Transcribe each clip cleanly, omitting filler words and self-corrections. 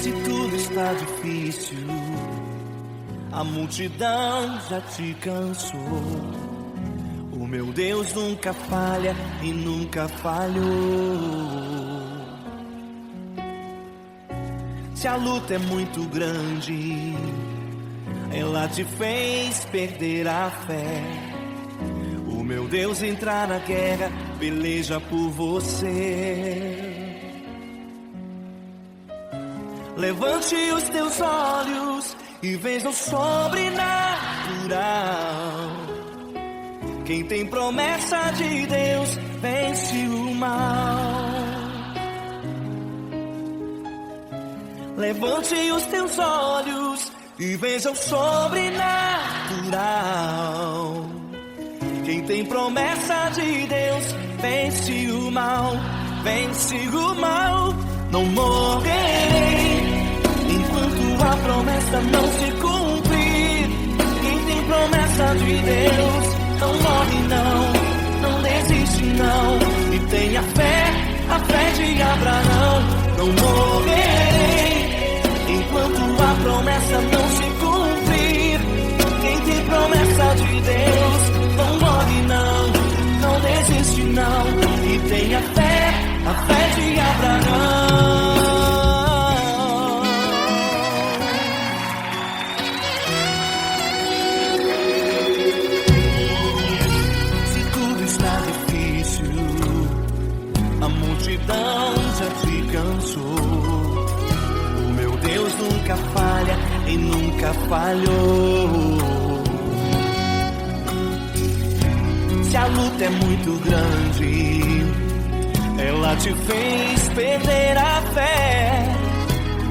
Se tudo está difícil, a multidão já te cansou. O meu Deus nunca falha e nunca falhou. Se a luta é muito grande, ela te fez perder a fé. O meu Deus entrar na guerra, peleja por você. Levante os teus olhos e veja o sobrenatural. Quem tem promessa de Deus vence o mal. Levante os teus olhos e veja o sobrenatural. Quem tem promessa de Deus vence o mal, vence o mal. Não morrerei enquanto a promessa não se cumprir. Quem tem promessa de Deus não morre não desiste não. E tenha fé, a fé de Abraão. Não morrerei enquanto a promessa não se cumprir. Quem tem promessa de Deus não morre não desiste não. E tenha fé, a fé de Abraão. Se tudo está difícil, a multidão já te cansou. O meu Deus nunca falha e nunca falhou. Se a luta é muito grande, ela te fez perder a fé.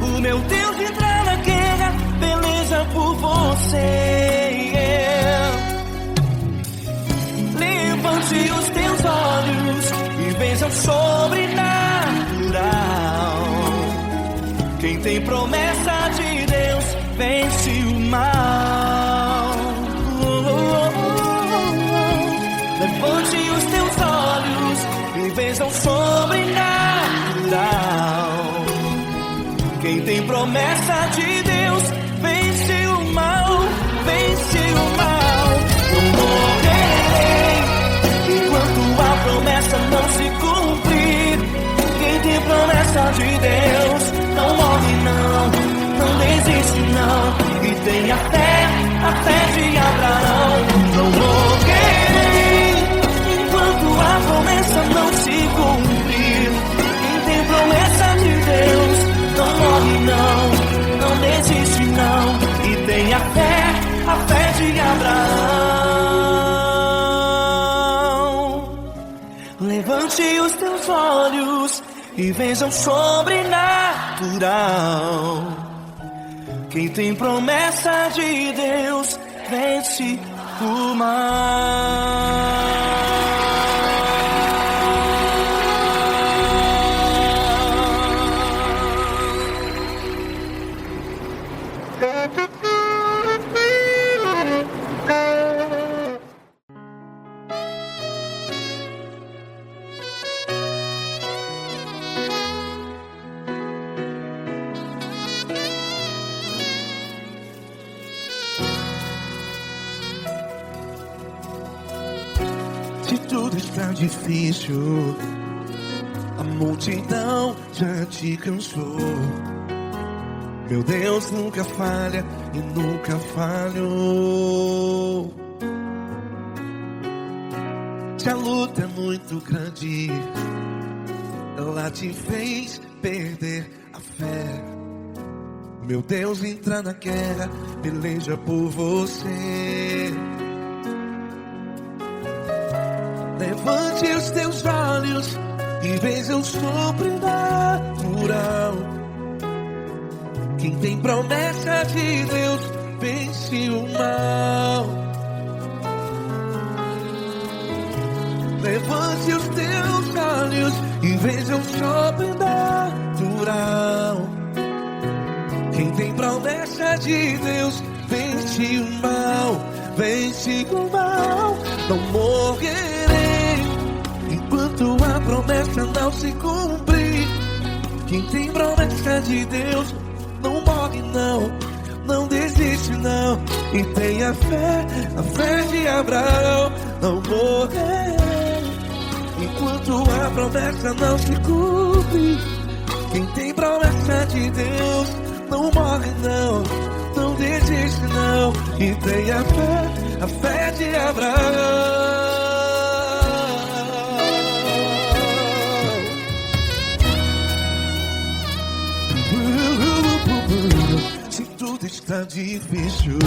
O meu Deus entrar na guerra, peleja por você. Levante os teus olhos e veja o sobrenatural. Quem tem promessa de Deus vence o mal. Levante os teus olhos e veja o sobrenatural. Quem tem promessa de Deus vence o mal, vence o mal. Não morrerei enquanto a promessa não se cumprir. Quem tem promessa de Deus não morre não desiste não. E tenha fé, a fé de Abraão. Não morrerei enquanto a promessa não se cumprir. Quem tem promessa de Deus não morre não desiste não. E tenha fé, a fé de Abraão. Levante os teus olhos e veja o sobrenatural. Quem tem promessa de Deus vence o mal. Se tudo está difícil, a multidão já te cansou. Meu Deus nunca falha e nunca falhou. Se a luta é muito grande, ela te fez perder a fé. Meu Deus entra na guerra, peleja por você. Levante os teus olhos e veja o sobrenatural. Quem tem promessa de Deus vence o mal. Levante os teus olhos e veja o sobrenatural. Quem tem promessa de Deus vence o mal, vence o mal. Não morrerei enquanto a promessa não se cumprir. Quem tem promessa de Deus não morre não, não desiste não. E tenha fé, a fé de Abraão, não morrerei enquanto a promessa não se cumpre. Quem tem promessa de Deus não morre não, não desiste não. E tenha fé, a fé de Abraão. Se tudo está difícil,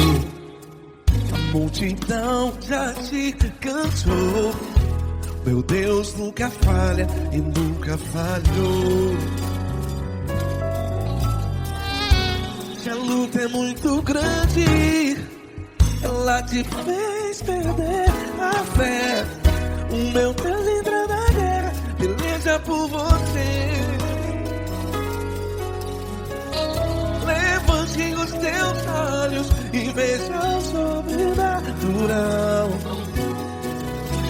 a multidão já te cansou, meu Deus nunca falha e nunca falhou. Se a luta é muito grande, ela te fez perder a fé. O meu Deus entra na guerra, peleja por você. Levante os teus olhos e veja o sobrenatural.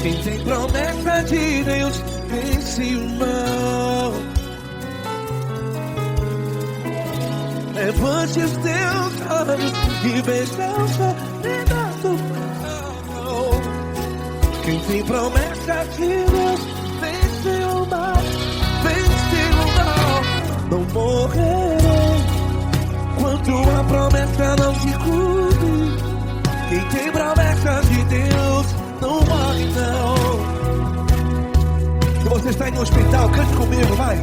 Quem tem promessa de Deus vence o mal. Levante os teus olhos e veja o sobrenatural. Quem tem promessa de Deus vence o mal, vence o mal. Não morrerei enquanto a promessa não se cumpre. Quem tem promessa de Deus não morre não. Se você está em um hospital, cante comigo, vai.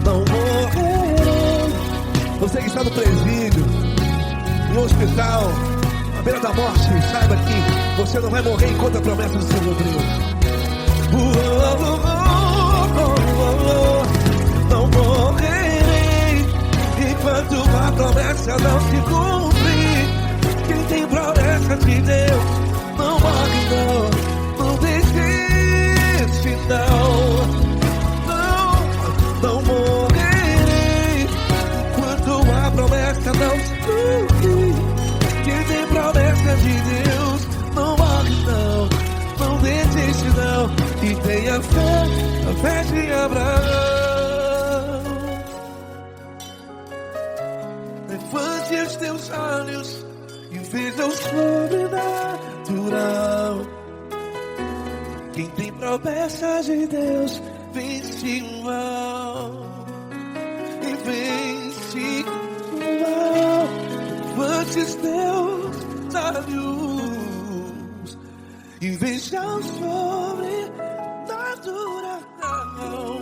Não morrerei. Você que está no presídio, em um hospital, à beira da morte, saiba que você não vai morrer enquanto a promessa do Senhor cumpriu. Não morrerei enquanto a promessa não se cumpre. Quem tem promessa de Deus não morre não, não desiste não. Não morrerei enquanto a promessa não se cumpre. Quem tem promessa de Deus não morre não, não desiste não. E tenha fé, a fé de Abraão. Levante os teus olhos e veja o sobrenatural. Quem tem promessa de Deus vence o mal, e vence o mal. Levante os teus olhos e veja o sobrenatural.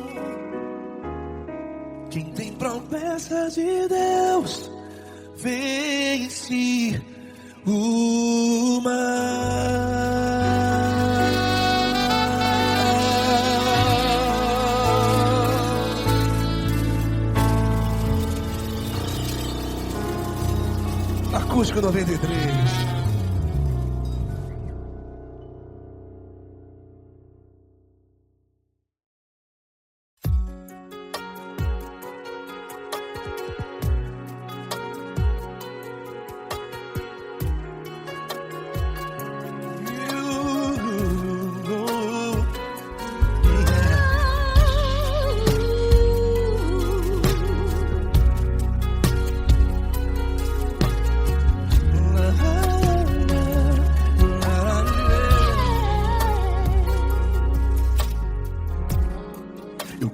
Quem tem promessa de Deus vence o mal. Acústico 93.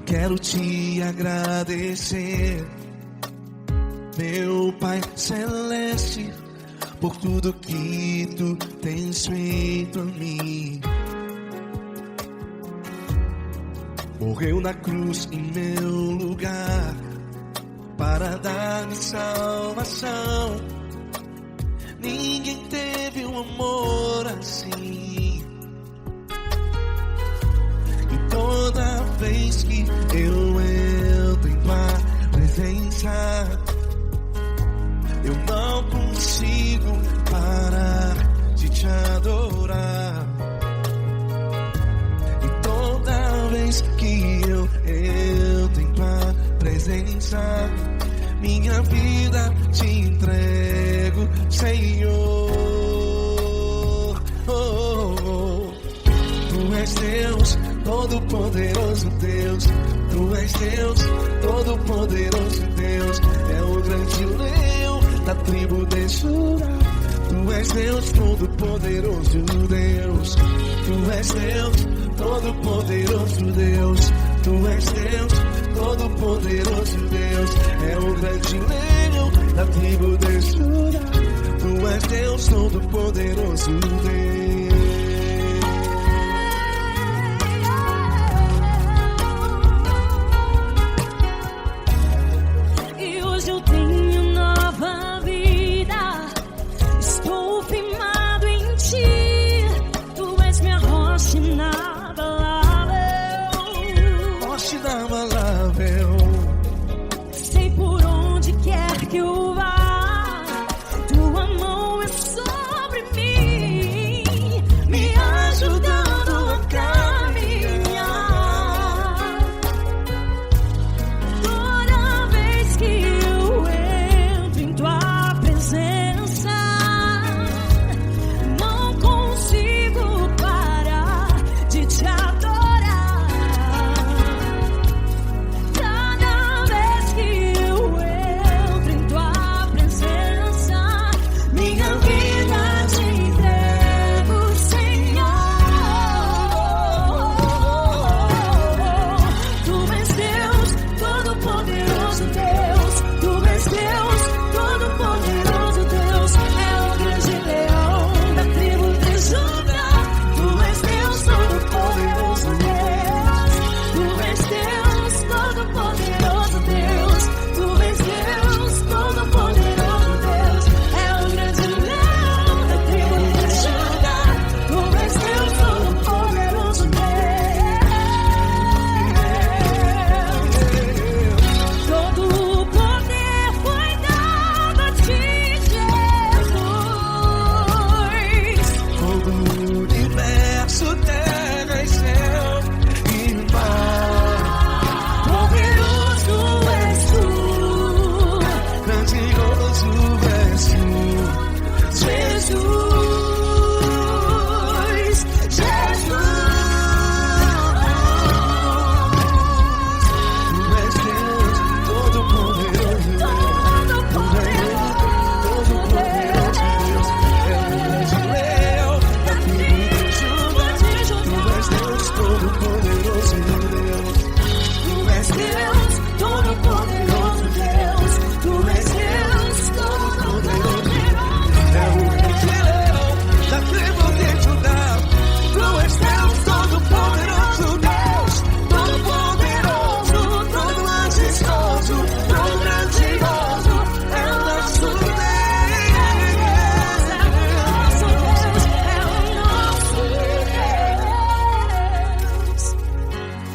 Quero te agradecer, meu Pai Celeste, por tudo que tu tens feito a mim. Morreu na cruz em meu lugar para dar-me salvação. Ninguém teve um amor assim. E toda vez que eu entro em tua presença, eu não consigo parar de te adorar. E toda vez que eu entro em tua presença, minha vida te entrego, Senhor. Tu és Deus, Todo-Poderoso Deus. Tu és Deus, Todo-Poderoso Deus. É o grande tribo de Judá. Tu és Deus Todo-Poderoso, Deus. Tu és Deus Todo-Poderoso, Deus. Tu és Deus Todo-Poderoso, Deus. É o grande leão da tribo de Judá. Tu és Deus Todo-Poderoso, Deus. E hoje eu tenho nova vida. Estou firmado em ti. Tu és minha rocha inabalável. Rocha inabalável. Sei por onde quer que eu vá, tua mão é sobre mim, me ajudando a caminhar. Toda vez que eu entro em tua presença, não consigo parar de te adorar. Cada vez que eu entro em tua presença, minha vida te entrego, Senhor. Tu és Deus Todo-Poderoso, Deus. Tu és Deus Todo-Poderoso, Deus. É o grande leão da tribo de Judá. Tu és Deus Todo-Poderoso, Deus. Tu és Deus Todo-Poderoso, Deus. Tu és Deus Todo-Poderoso, Deus. É o grande leão da tribo de Judá. Tu és Deus Todo-Poderoso, Deus. Todo o poder foi dado a ti, Jesus. Todo o universo, terra e céu e mar. Poderoso és tu, Grandioso és tu, Jesus. Jesus. Tu és Deus Todo-Poderoso, Todo-Poderoso Todo-Poderoso Deus. É o grande leão da tribo de Judá. Tu és Deus Todo-Poderoso, Deus. Tu és Deus Todo-Poderoso, Deus. Tu és Deus Todo-Poderoso. É o grande leão da tribo de Judá. Tu és Deus Todo-Poderoso, Deus. Todo-Poderoso, todo majestoso, todo grandioso. É o nosso Deus.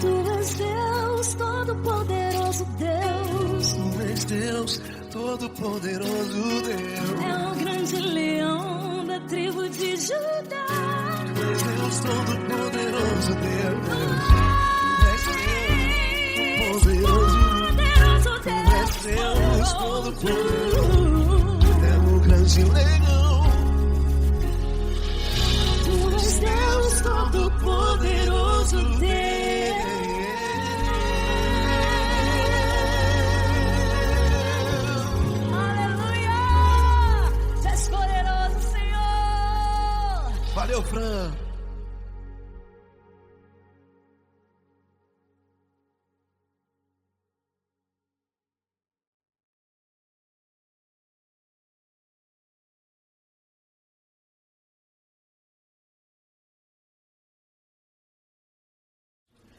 Tu és Deus Todo-Poderoso, Deus. Tu és Deus Todo-Poderoso, Deus. É o grande leão da tribo de Judá. Tu és Deus Todo-Poderoso, Deus. Tu és Deus Poderoso. Tu és Deus Todo-Poderoso. É o grande leão. Tu és Deus Todo-Poderoso, Deus. Aleluia! Tu és poderoso, Senhor. Valeu, Fran.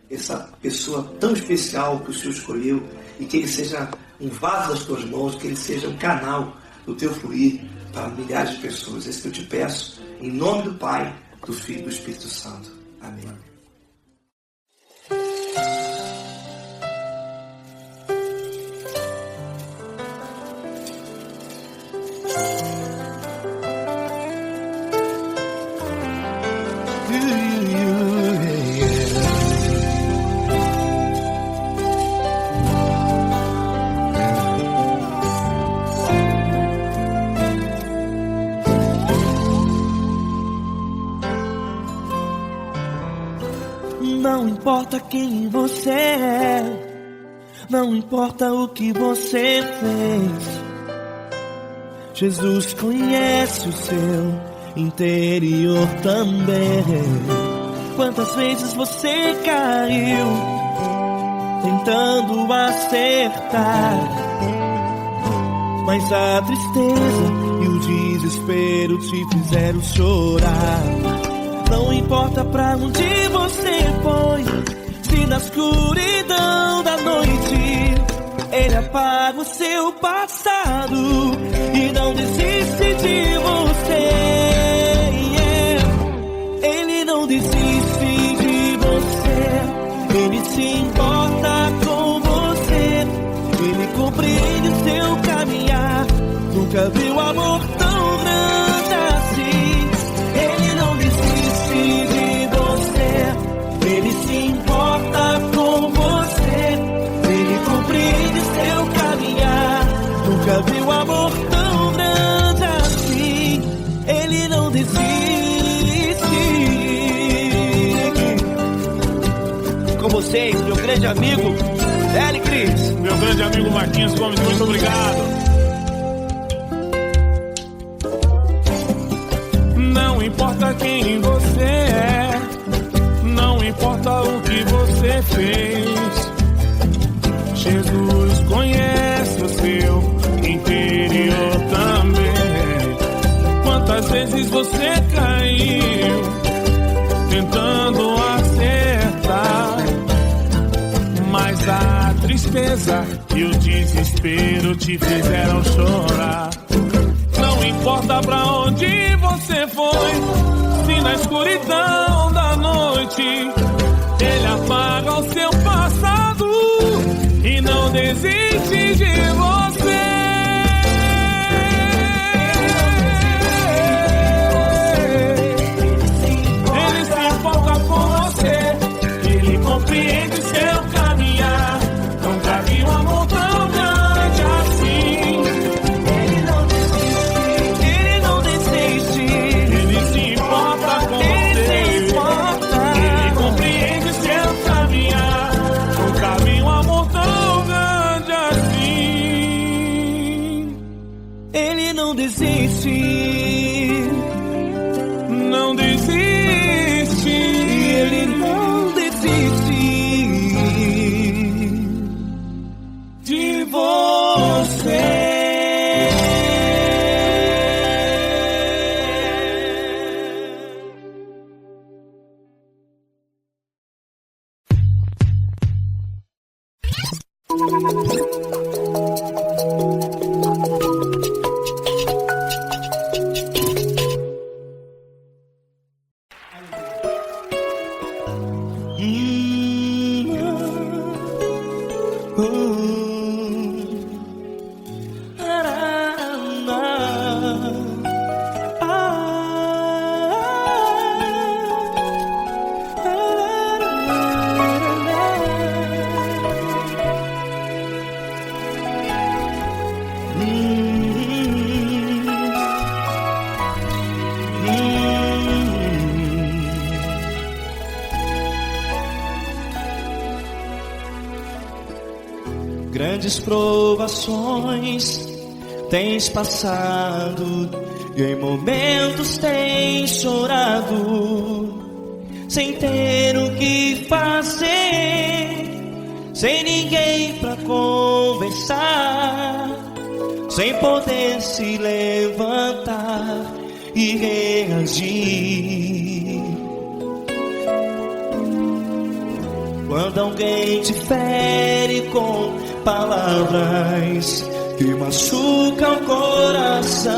Essa pessoa tão especial que o Senhor escolheu, e que ele seja um vaso das tuas mãos, que ele seja um canal do teu fluir para milhares de pessoas. É isso que eu te peço, em nome do Pai, do Filho e do Espírito Santo. Amém. Não importa quem você é, não importa o que você fez, Jesus conhece o seu interior também. Quantas vezes você caiu tentando acertar, mas a tristeza e o desespero te fizeram chorar. Não importa pra onde você foi, se na escuridão da noite Ele apaga o seu passado e não desiste de você. Ele não desiste de você. Ele se importa com você. Ele compreende o seu caminhar. Nunca viu amor tão grande assim. Ele não desiste de você. Ele se importa com você. Ele compreende o seu caminhar. Nunca viu amor tão grande assim. Ele não desiste. Com vocês, meu grande amigo L. Cris. Meu grande amigo Marquinhos Gomes, muito obrigado. Não importa quem você é, não importa o que você fez, Jesus conhece o seu interior também. Quantas vezes você caiu tentando acertar, mas a tristeza e o desespero te fizeram chorar. Não importa pra onde você foi, se na escuridão da noite Ele apaga o seu passado e não desiste de você. Ele se importa com você. Ele compreende seu caminhar. Nunca vi um amor tão grande assim. Ele não desiste. Ele não desiste. Ele se importa com você. Ele compreende seu caminhar. Nunca vi um amor tão grande assim. Ele não desiste. Não desiste. Ele não desiste De você. Grandes provações tens passado e em momentos tens chorado, sem ter o que fazer, sem ninguém pra conversar, sem poder se levantar e reagir. Quando alguém te fere com palavras que machucam o coração,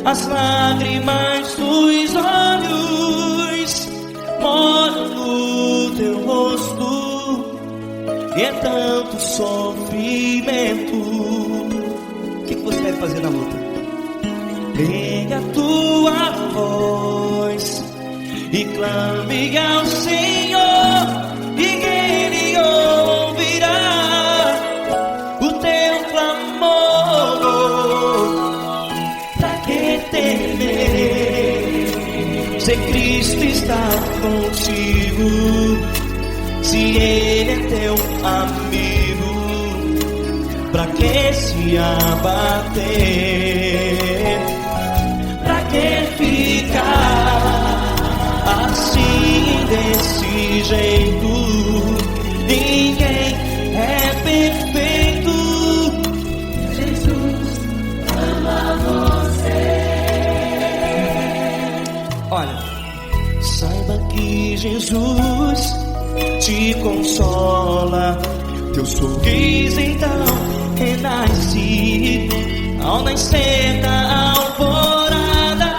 as lágrimas dos olhos molham no teu rosto, e é tanto sofrimento. O que você deve fazer na luta? Pega a tua voz e clame ao Senhor, e Ele ouvirá o teu clamor. Pra que temer, se Cristo está contigo, se Ele é teu amigo, Pra que se abater? Pra que ficar assim desse jeito? Ninguém é perfeito. Jesus ama você. Olha, saiba que Jesus te consola. Teu sorriso então renasce ao nascer da alvorada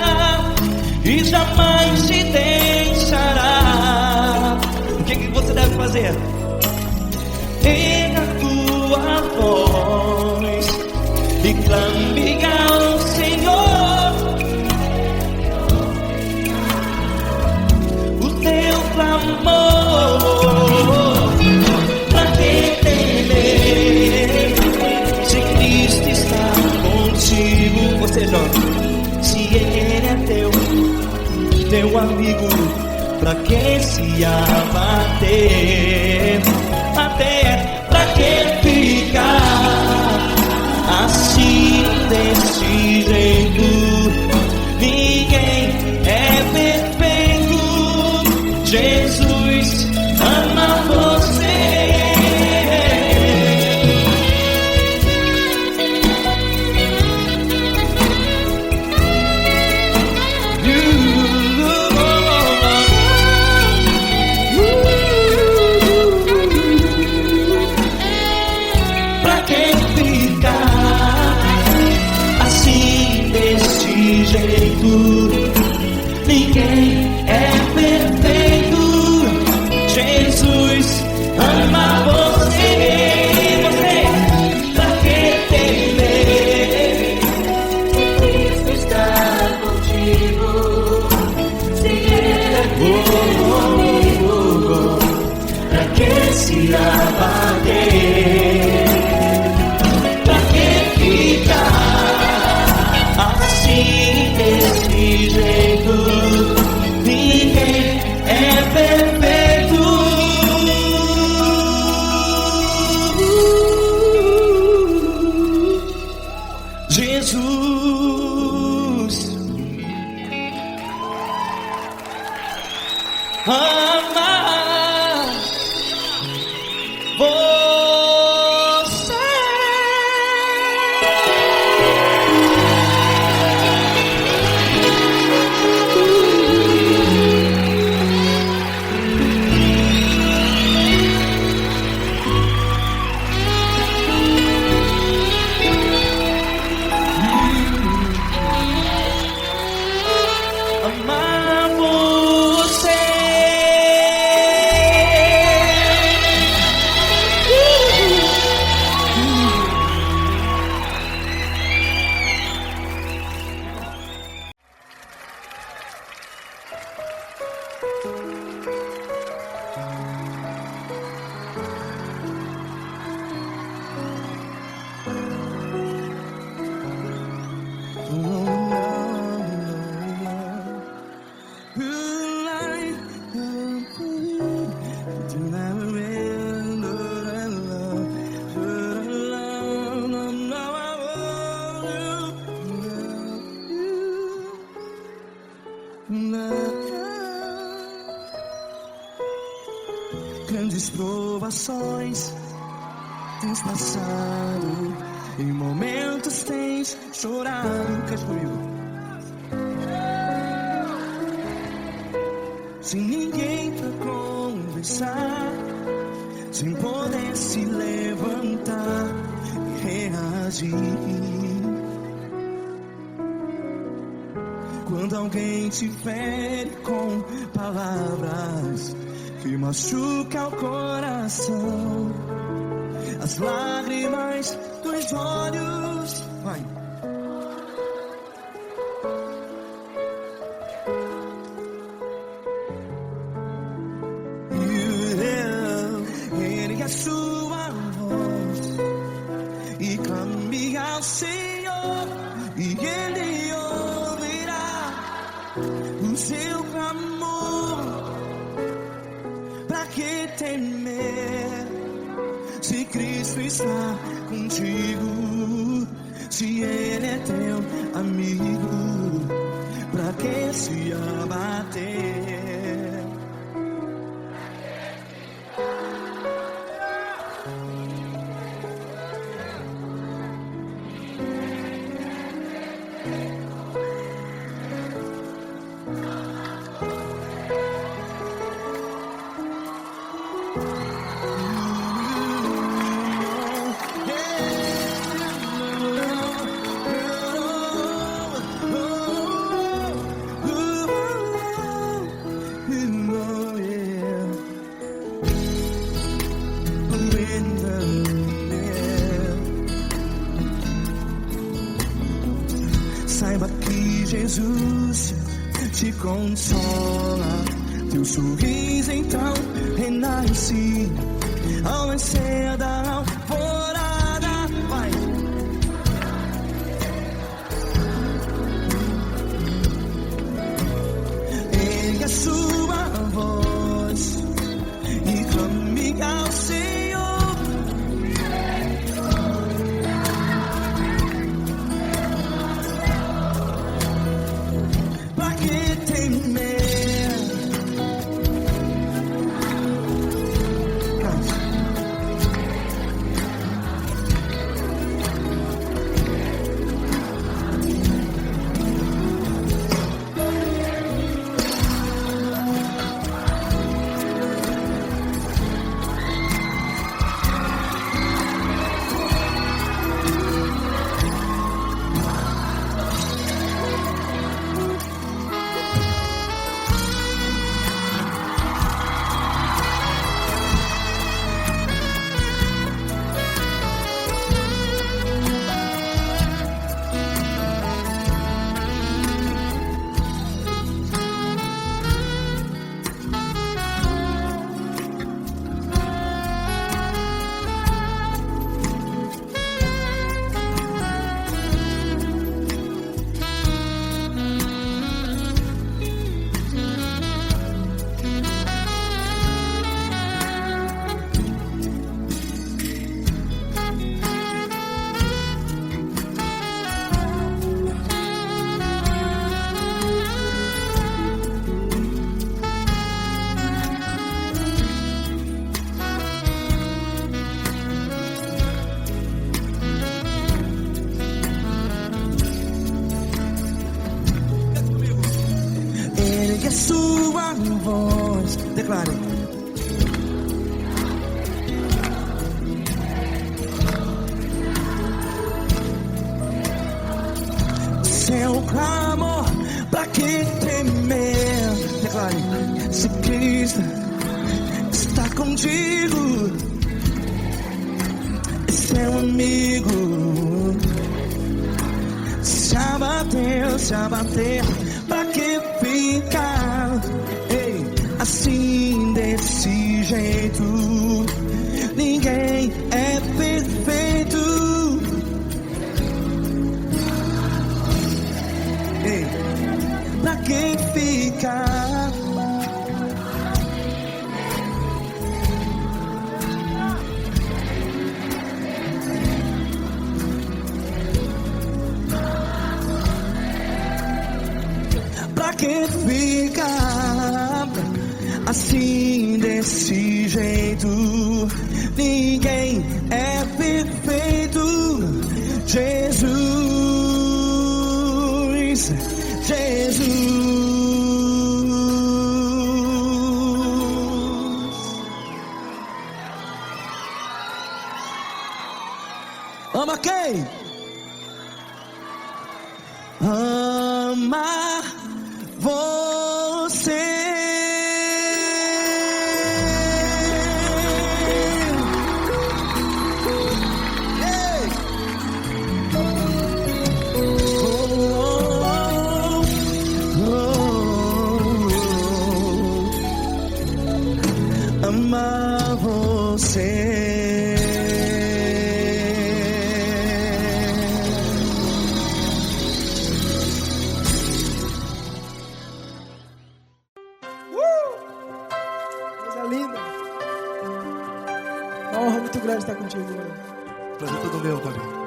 e jamais te deixará. O que você deve fazer? Erga a tua voz e clame ao Senhor. O teu clamor. Pra que temer se Cristo está contigo? Você joga. Se Ele é teu amigo, pra que se abater? Até pra que ficar assim desse jeito? Ninguém é perfeito. Jesus ama você. Pra que ficar assim desse jeito? Ninguém é perfeito. Jesus ama você. Pra que temer? Cristo está contigo. Se Ele é teu amigo, Pra que se abater? Pra que ficar assim desse jeito? Ninguém é perfeito. Jesus ama você. Amar você. Grandes provações tens passado, em momentos tens chorado. Cante comigo. Sem ninguém pra conversar, sem poder se levantar e reagir. Quando alguém te fere com palavras que machuca o coração, as lágrimas dos olhos, vai. Ergue a sua voz e clame ao Senhor, e Ele ouvirá o seu clamor. Pra que temer se Cristo está contigo, se Ele é teu amigo, pra que se abater? Saiba que Jesus te consola, teu sorriso então renasce ao nascer da alvorada. Vai. Ergue a sua voz e clame ao Senhor. Pra que temer? Ergue a sua voz, declare. Seu clamor, pra que temer? Declare. Se Cristo está contigo, é seu amigo. Se abater, pra que ficar, ei, assim desse jeito? Ninguém é perfeito. Ei, pra que ficar? Pra que ficar assim desse jeito? Ninguém é perfeito. Jesus, Jesus. Ama quem? Ama você. Ei. Ama você. contigo, mano. Prazer todo meu, Paulinho.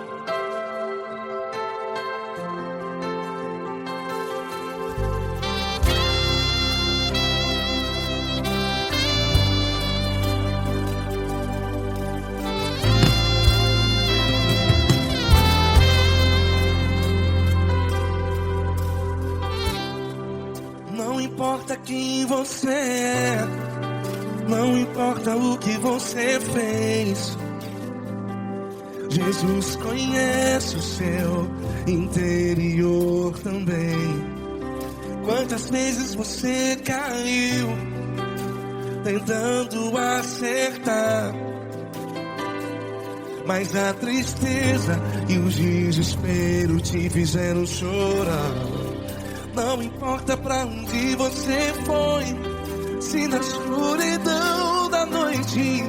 Não importa quem você é, não importa o que você fez, Jesus conhece o seu interior também. Quantas vezes você caiu tentando acertar, mas a tristeza e o desespero te fizeram chorar. Não importa pra onde você foi, se na escuridão da noite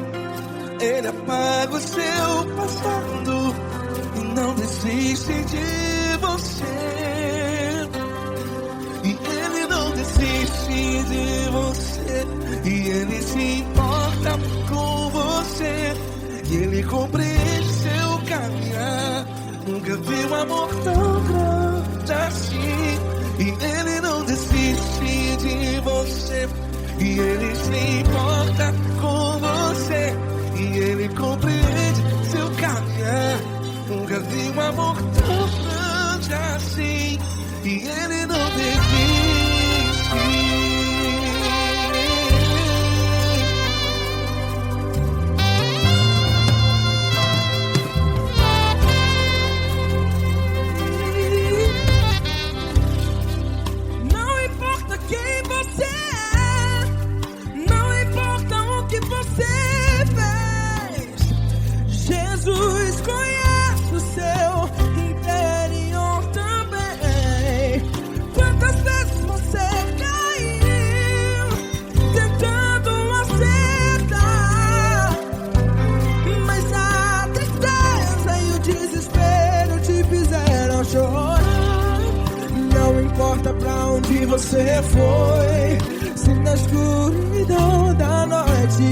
Ele apaga o seu passado e não desiste de você. E Ele não desiste de você, e Ele se importa com você, e Ele compreende seu caminhar. Nunca vi um amor tão grande assim. E Ele não desiste de você, e Ele se importa com você, e Ele compreende seu caminhar. Nunca vi um amor tão grande assim. E Ele não desiste. Jesus conhece o seu interior também. Quantas vezes você caiu tentando acertar, mas a tristeza e o desespero te fizeram chorar. Não importa pra onde você foi, se na escuridão da noite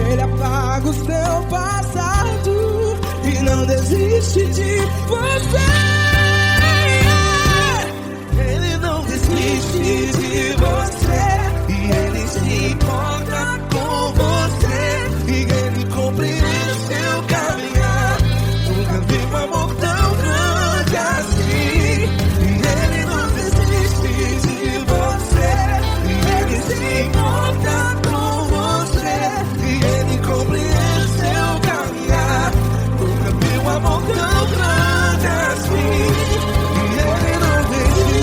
Ele apaga o seu passado e não desiste de você. Ele não desiste de você, e Ele se importa com você, e Ele compreende seu caminhar. Nunca vi um amor tão grande assim. E Ele não desiste de você, e Ele se importa com você, e Ele compreende seu caminhar. Nunca vi um amor tão grande assim. E Ele não desiste.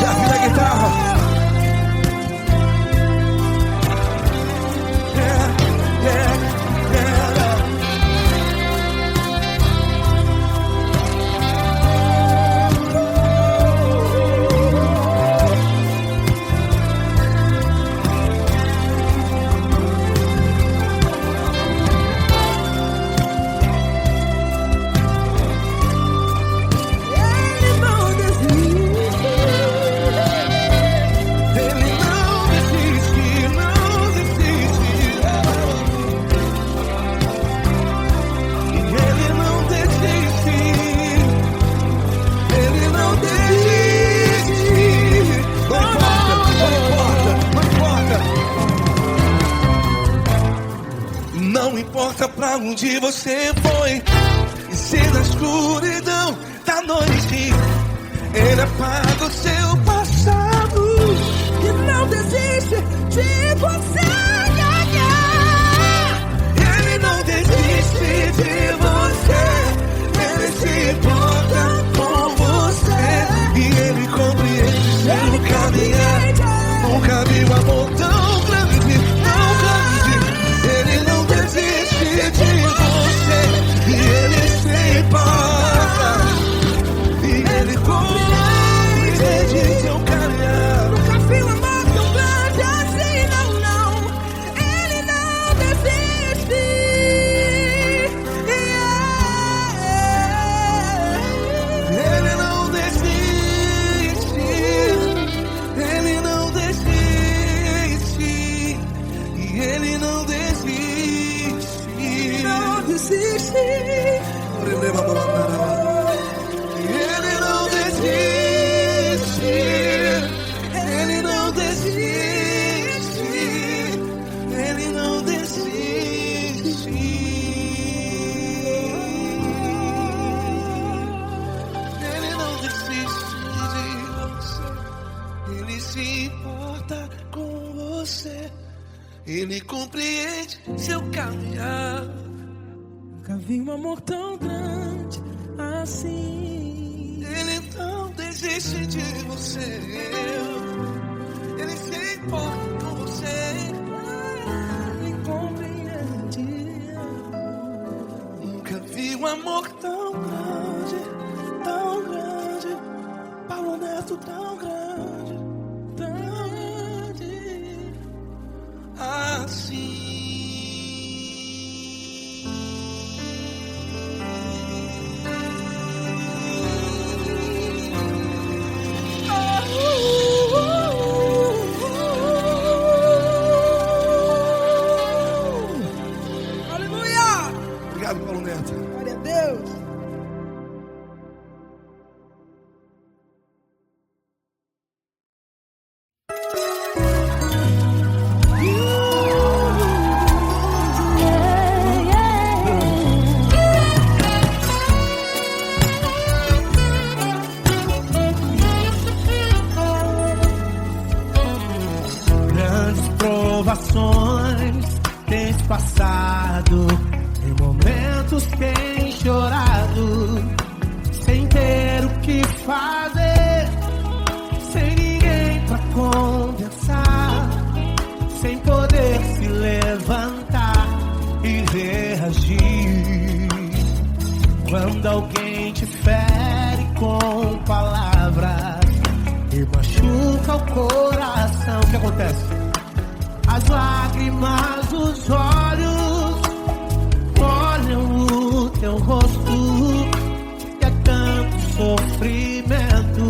Já vi na guitarra. Não importa pra onde você foi, e se na escuridão da noite Ele apaga o seu passado E não desiste de você. Ele não desiste de você, Ele se importa com você, e Ele compreende seu caminhar. Nunca vi um amor tão grande, tão grande. Ele não desiste de você, e Ele se importa, e Ele compreende seu caminhar. Nunca vi um amor tão grande assim, não, não. Ele não desiste. Não desiste. Ele não desiste. Ele não desiste. Ele não desiste. Ele não desiste de você. Ele se importa com você. Ele compreende seu caminhar. Nunca vi um amor tão grande assim. Ele não desiste de você. Ele se importa com você. Ele compreende. Nunca vi um amor tão grande, Paulo Neto tão grande, assim. Aleluia! Obrigado, Paulo Neto. Glória a Deus. Grandes provações tens passado, em momentos tens chorado, sem ter o que fazer, sem ninguém pra conversar, sem poder se levantar e reagir. Quando alguém te fere com palavras e machuca o coração, o que acontece? As lágrimas dos olhos molham o teu rosto, e é tanto sofrimento.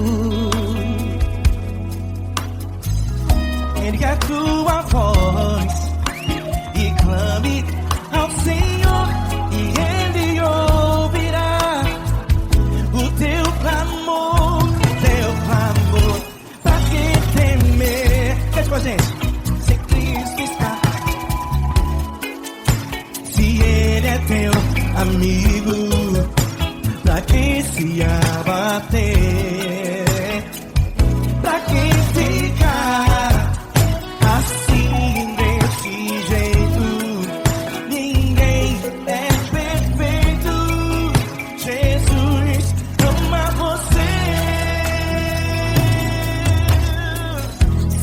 Ergue a tua voz e clame ao Senhor, e Ele ouvirá o teu clamor, pra que temer? Cante com a gente. Se Cristo está, se Ele é teu amigo, pra que se abater? Pra que ficar assim desse jeito? Ninguém é perfeito. Jesus ama você.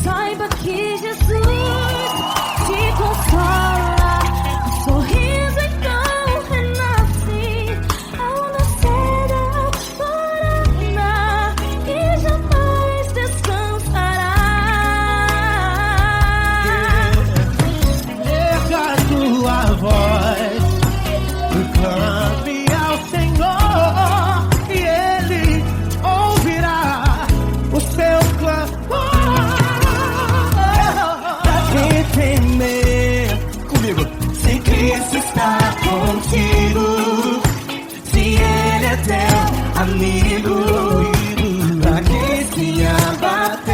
Saiba que Jesus te consola, o sorriso então renasce ao nascer da aurora e jamais descansará. Erga a tua voz e clame ao Senhor, e Ele ouvirá o seu clamor. Pra que temer? Comigo. Se Cristo está contigo, se Ele é teu amigo, pra que se abater?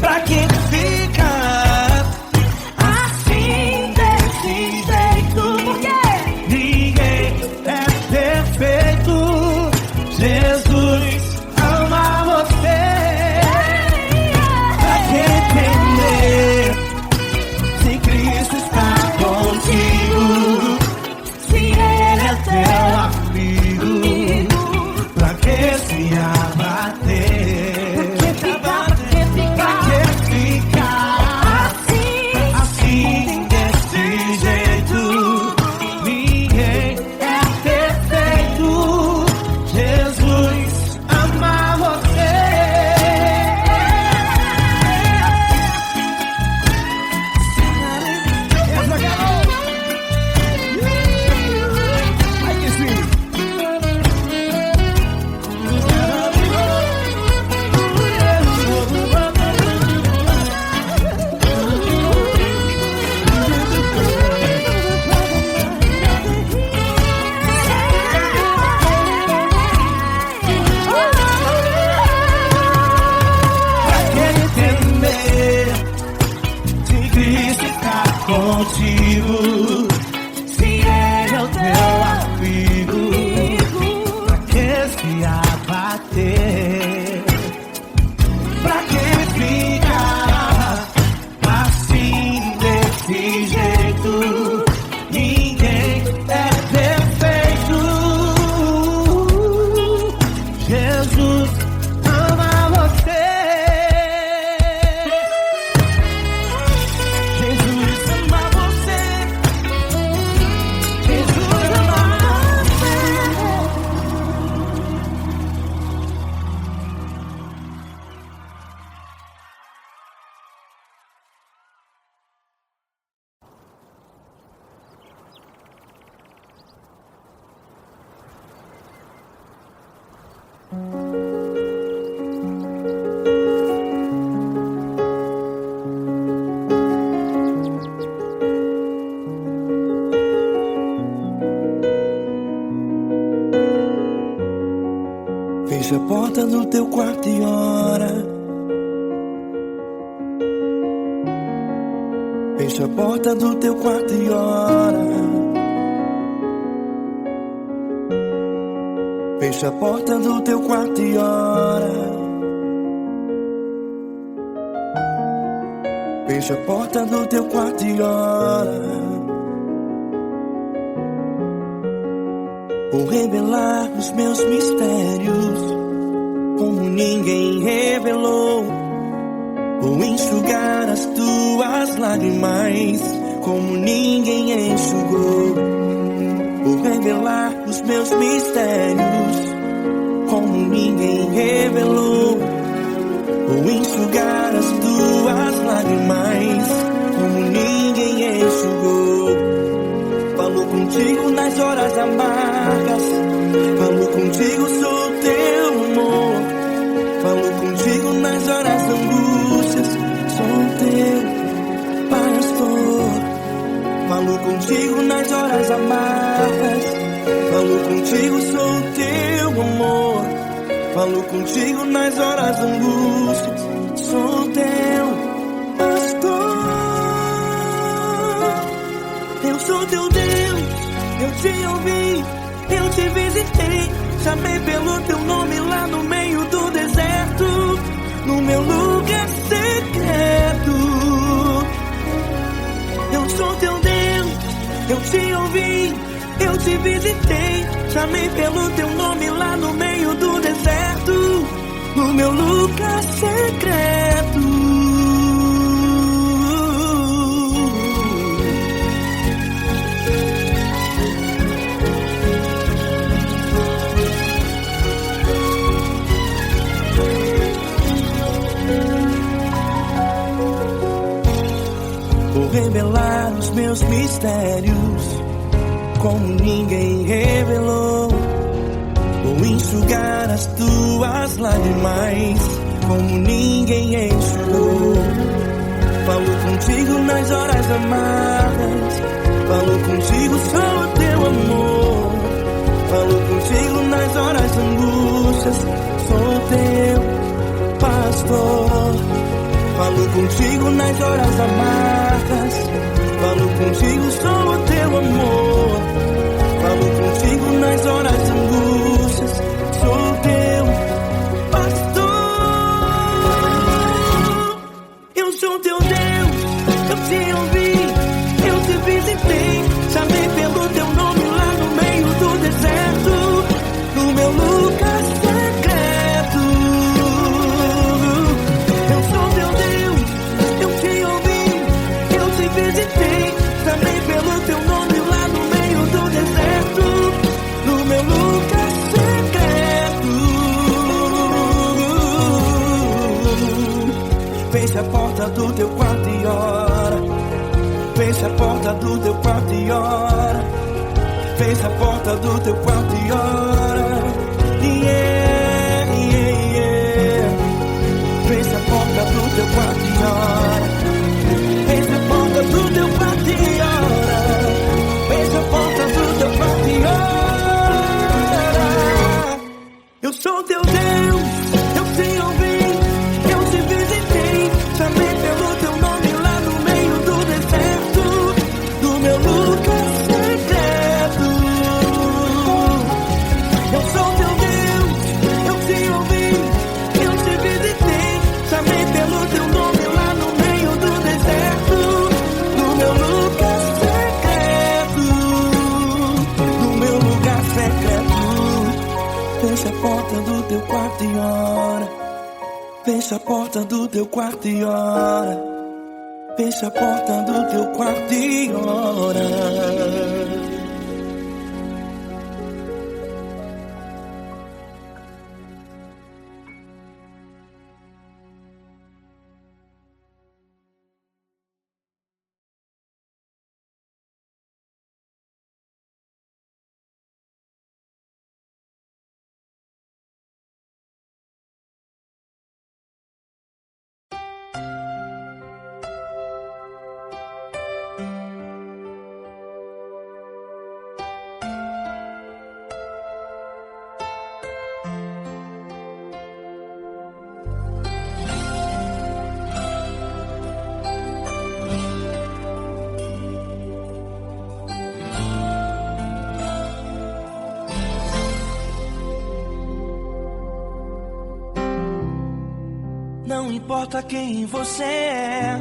Pra que ficar assim desse jeito? Ninguém é perfeito. Jesus ama você. Pra que temer? Se Cristo está contigo, se Ele é teu amigo, contigo. Se ele é o teu amigo, pra que se abater? Pra que ficar assim desse jeito? Ninguém é perfeito. Jesus ama você. Jesus ama você. Jesus ama você. Fecha a porta do teu quarto e ora. Fecha a porta do teu quarto e ora. Fecha a porta do teu quarto e ora. Fecha a porta do teu quarto e ora. Vou revelar os meus mistérios como ninguém revelou. Vou enxugar as tuas lágrimas como ninguém enxugou. Vou revelar os meus mistérios como ninguém revelou. Vou enxugar as tuas lágrimas como ninguém enxugou. Falo contigo nas horas amargas, falo contigo, sou teu amor. Falo contigo nas horas da angústias, sou teu pastor. Falo contigo nas horas amargas, falo contigo, sou teu amor. Falo contigo nas horas da angústias, sou teu pastor. Eu sou teu Deus, eu te ouvi, eu te visitei. Chamei pelo teu nome lá no meio do deserto, no meu lugar secreto. Eu sou teu Deus, eu te ouvi, eu te visitei. Chamei pelo teu nome lá no meio do deserto, no meu lugar secreto. Vou revelar os meus mistérios como ninguém revelou. Vou enxugar as tuas lágrimas como ninguém enxugou. Falo contigo nas horas amargas, falo contigo, sou teu amor. Falo contigo nas horas de angústias, sou teu pastor. Falo contigo nas horas amargas, falo contigo, sou teu amor. Falo contigo nas horas de angústias, sou teu pastor. Eu sou teu Deus, eu te ouvi, eu te visitei. Chamei pelo teu nome lá no meio do deserto, no meu lugar secreto. Eu sou teu Deus, eu te ouvi, eu te visitei. Chamei pelo teu nome lá no meio do deserto, no meu lugar secreto. Fecha a porta do teu quarto e ora. Fecha a porta do teu quarto e ora. Fecha a porta do teu quarto e ora. Yeah, yeah, yeah. Fecha a porta do teu quarto e ora. Fecha a porta do teu quarto e ora. Fecha a porta do teu quarto e ora. Eu sou teu Deus, eu te ouvi, eu te visitei. Chamei pelo teu nome lá no meio do deserto, Fecha a porta do teu quarto e ora. Fecha a porta do teu quarto e ora. Não importa quem você é,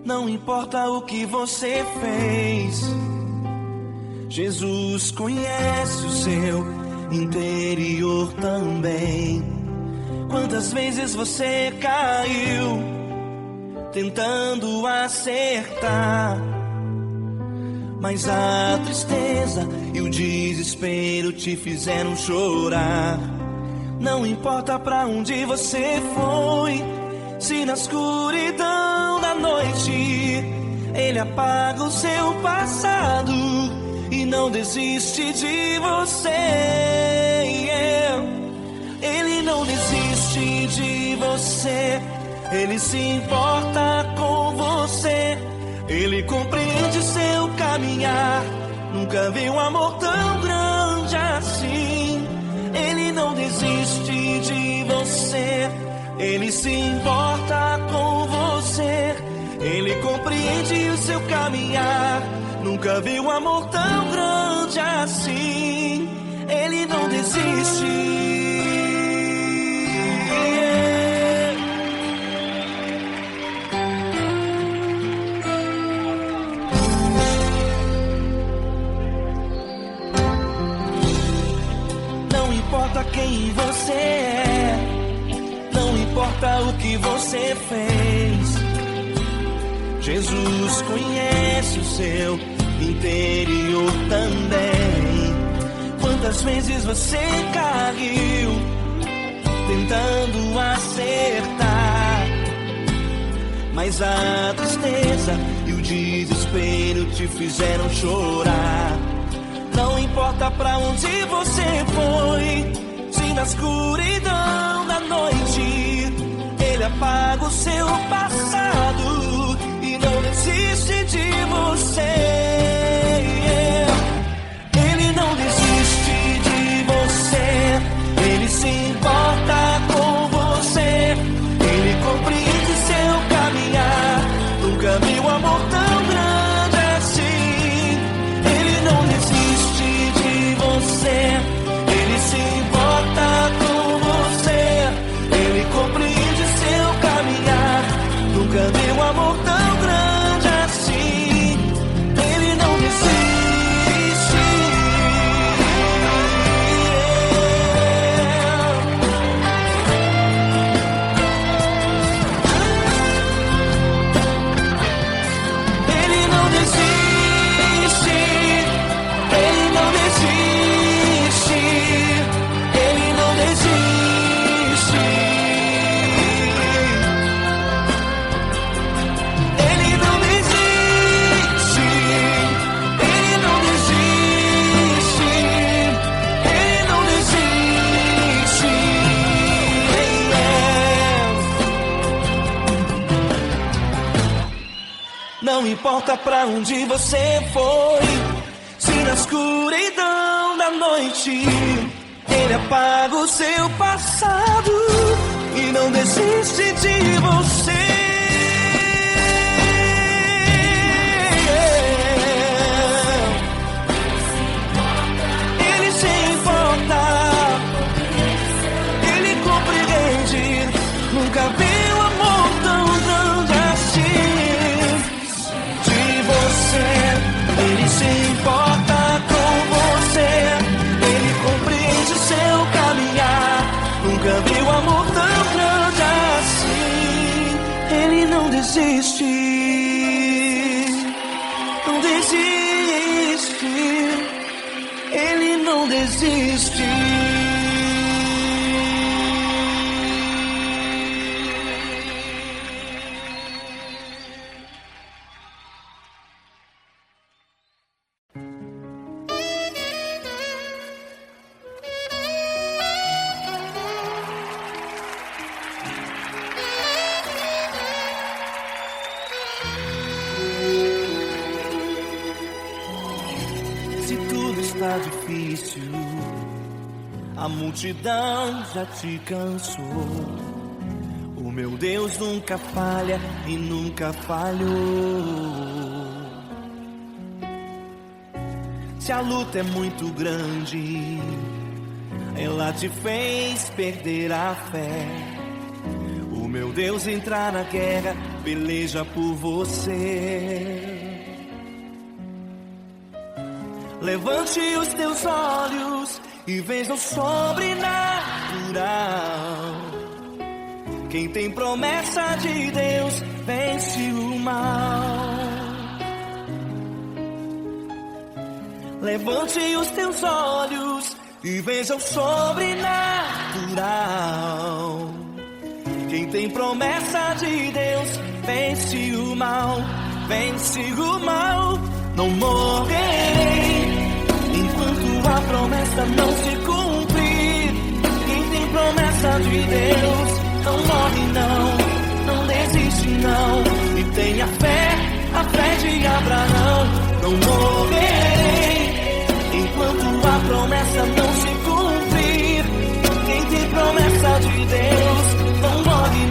não importa o que você fez, Jesus conhece o seu interior também. Quantas vezes você caiu tentando acertar, mas a tristeza e o desespero te fizeram chorar. Não importa pra onde você foi, se na escuridão da noite Ele apaga o seu passado e não desiste de você. Ele não desiste de você, Ele se importa com você, Ele compreende seu caminhar. Nunca vi um amor tão grande assim. Ele não desiste de você, Ele se importa com você, Ele compreende o seu caminhar. Nunca vi um amor tão grande assim. Ele não desiste. Não importa quem você é, não importa o que você fez, Jesus conhece o seu interior também. Quantas vezes você caiu tentando acertar, mas a tristeza e o desespero te fizeram chorar. Não importa pra onde você foi, se na escuridão da noite Ele apaga o seu passado e não desiste de você. Ele não desiste de você, Ele se importa com você, Ele compreende seu caminhar. Nunca vi um amor tão grande assim. Ele não desiste de você, Ele se importa com você, Ele compreende seu caminhar. Nunca vi um amor tão grande assim. Ele não desiste. Ele não desiste. Ele não desiste. Ele não desiste. Ele não desiste. Ele não desiste. Ele não desiste. Não importa pra onde você foi, se na escuridão da noite Ele apaga o seu passado e não desiste de você. Ele se importa, Ele compreende. Nunca vi um amor tão grande assim. De você, Ele se importa com você, Ele compreende seu caminhar. Nunca vi um amor tão grande desiste, Ele não desiste. Está difícil, a multidão já te cansou. O meu Deus nunca falha e nunca falhou. Se a luta é muito grande, ela te fez perder a fé. O meu Deus entrar na guerra, peleja por você. Levante os teus olhos e veja o sobrenatural. Quem tem promessa de Deus vence o mal. Levante os teus olhos e veja o sobrenatural. Quem tem promessa de Deus vence o mal. Vence o mal. Não morrerei enquanto a promessa não se cumprir. Quem tem promessa de Deus não morre não desiste não. E tenha fé, a fé de Abraão. Não morrerei enquanto a promessa não se cumprir. Quem tem promessa de Deus não morre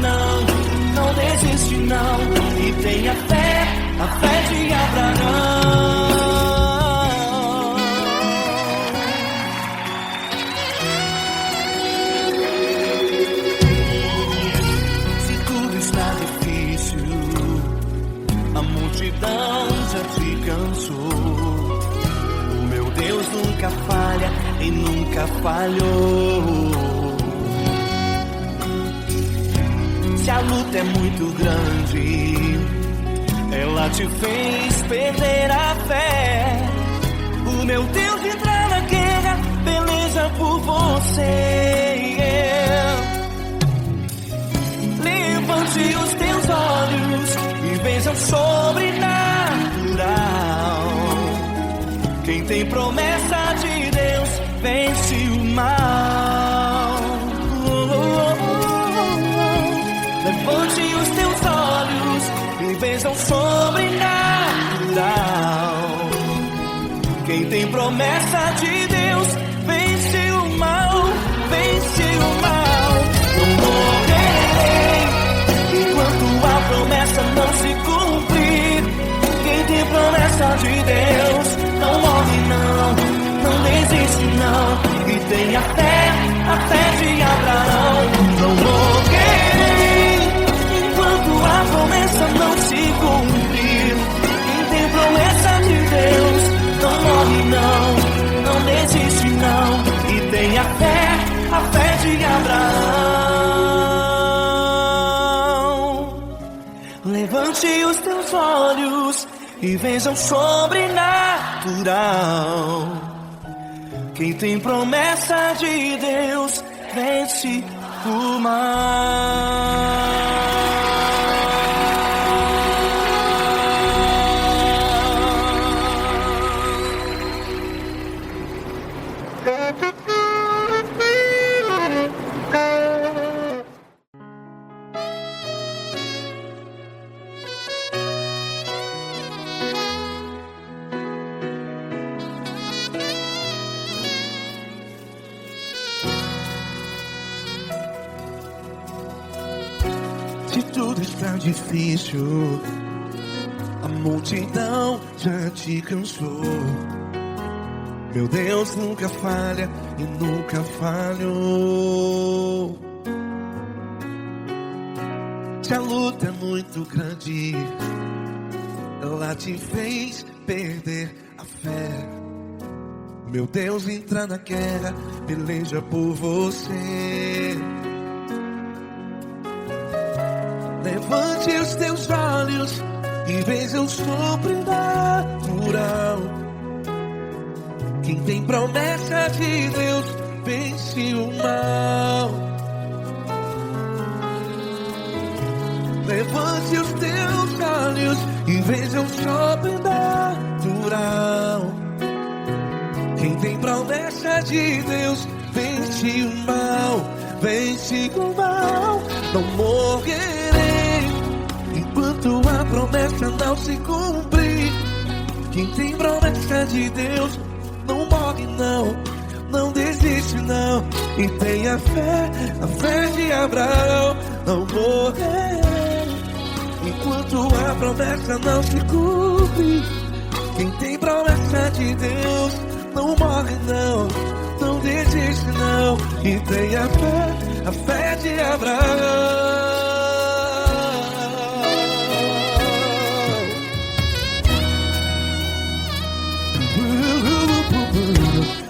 não desiste não. E tenha fé, a fé de Abraão. Se tudo está difícil, a multidão já te cansou. O meu Deus nunca falha e nunca falhou. Se a luta é muito grande, ela te fez perder a fé. O meu Deus entrar na guerra, peleja por você. Levante os teus olhos e veja o sobrenatural. Quem tem promessa de Deus vence o mal. Levante os teus olhos e veja o sobrenatural. Quem tem promessa de Deus vence o mal, vence o mal. Não morrerei enquanto a promessa não se cumprir. Quem tem promessa de Deus não morre não desiste não. E tenha fé, a fé de Abraão. Não morrerei enquanto a promessa não se cumprir. Quem tem promessa de Deus não morre não desiste não. E tenha fé, a fé de Abraão. Levante os teus olhos e veja o sobrenatural. Quem tem promessa de Deus vence o mal. Se tudo está difícil, a multidão já te cansou. Meu Deus nunca falha e nunca falhou. Se a luta é muito grande, ela te fez perder a fé. Meu Deus entra na guerra, peleja por você. Levante os teus olhos e veja o sobrenatural. Quem tem promessa de Deus vence o mal. Levante os teus olhos e veja o sobrenatural. Quem tem promessa de Deus vence o mal, vence o mal. Não morrerei enquanto a promessa não se cumprir. Quem tem promessa de Deus não morre não, não desiste não. E tenha fé, a fé de Abraão. Não morrerei enquanto a promessa não se cumpre. Quem tem promessa de Deus não morre não, não desiste não. E tenha fé, a fé de Abraão.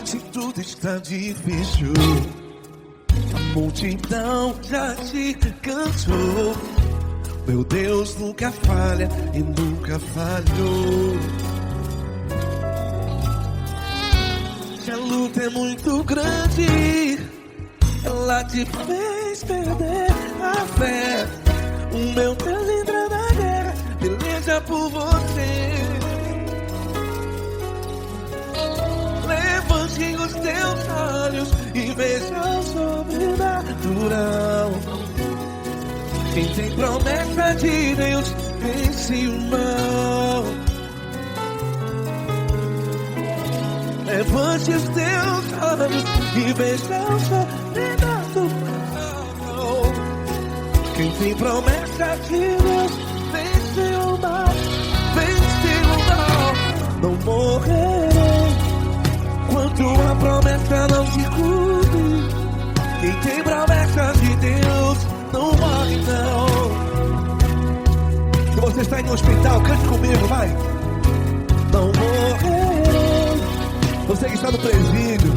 Se tudo está difícil, a multidão já te cansou. Meu Deus nunca falha e nunca falhou. Se a luta é muito grande, ela te fez perder a fé. O meu Deus entra na guerra, peleja por você. Levante os teus olhos e veja o sobrenatural. Quem tem promessa de Deus vence o mal. Levante os teus olhos e veja o sobrenatural. Quem tem promessa de Deus vence o mal, vence o mal. Não morrerei enquanto a promessa não se cumpre. Quem tem promessa de Deus não morre não. Se você está em um hospital, cante comigo, vai. Não morrerei. Você que está no presídio,